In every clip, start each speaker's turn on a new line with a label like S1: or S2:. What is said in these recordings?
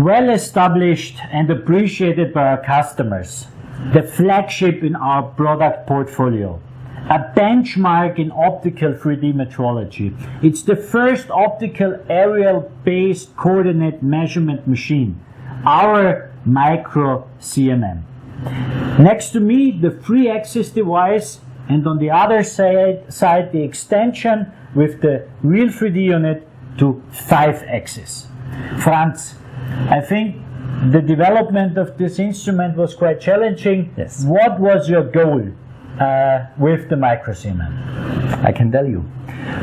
S1: well established and appreciated by our customers, the flagship in our product portfolio, a benchmark in optical 3D metrology. It's the first optical aerial-based coordinate measurement machine, our µCMM. Next to me, the 3-axis device, and on the other side the extension with the real 3D unit to 5-axis. Franz, I think the development of this instrument was quite challenging.
S2: Yes.
S1: What was your goal with the µCMM?
S2: I can tell you.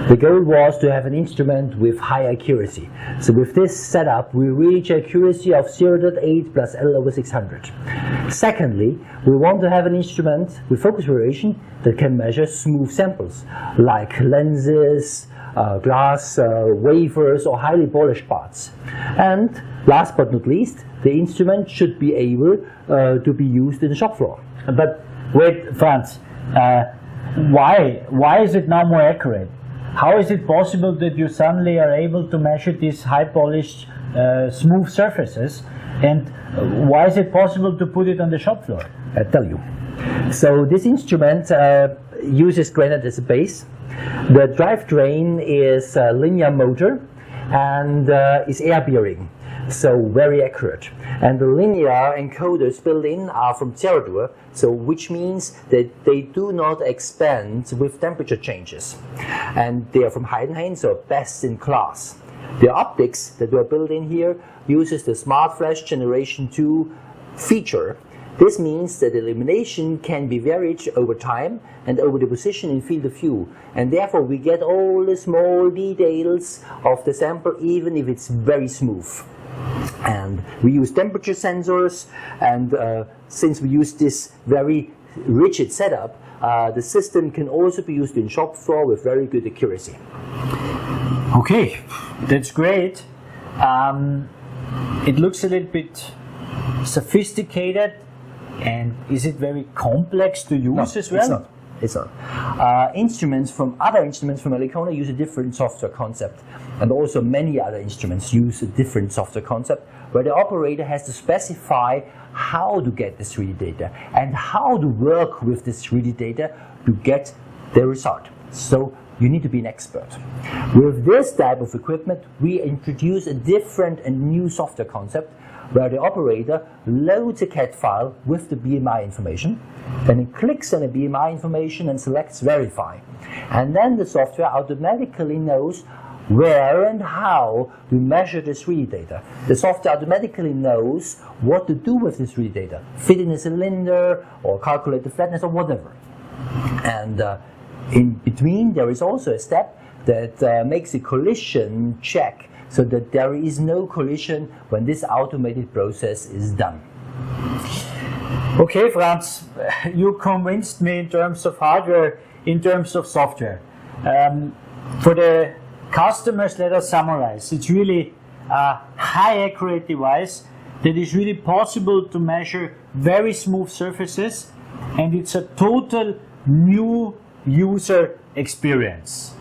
S2: The goal was to have an instrument with high accuracy. So with this setup, we reach accuracy of 0.8 plus L/600. Secondly, we want to have an instrument with focus variation that can measure smooth samples, like lenses, glass wafers, or highly polished parts. And last but not least, the instrument should be able to be used in the shop floor.
S1: But wait, Franz, why is it now more accurate? How is it possible that you suddenly are able to measure these high polished smooth surfaces, and why is it possible to put it on the shop floor?
S2: I'll tell you. So this instrument uses granite as a base. The drivetrain is a linear motor and is air bearing, so very accurate. And the linear encoders built in are from Zeradur, so which means that they do not expand with temperature changes. And they are from Heidenhain, so best in class. The optics that were built in here uses the Smart Flash Generation 2 feature. This means that illumination can be varied over time and over the position in field of view, and therefore we get all the small details of the sample even if it's very smooth. And we use temperature sensors, and since we use this very rigid setup, the system can also be used in shop floor with very good accuracy.
S1: Okay, that's great. It looks a little bit sophisticated, and is it very complex to use as well?
S2: It's not. Other instruments from Elikona use a different software concept, and also many other instruments use a different software concept where the operator has to specify how to get the 3D data and how to work with this 3D data to get the result. So you need to be an expert. With this type of equipment, we introduce a different and new software concept where the operator loads a CAD file with the BMI information, then it clicks on the BMI information and selects Verify. And then the software automatically knows where and how to measure the 3D data. The software automatically knows what to do with the 3D data, fit in a cylinder or calculate the flatness or whatever. And in between there is also a step that makes a collision check, so that there is no collision when this automated process is done.
S1: Okay, Franz, you convinced me in terms of hardware, in terms of software. For the customers, let us summarize. It's really a high accurate device that is really possible to measure very smooth surfaces, and it's a total new user experience.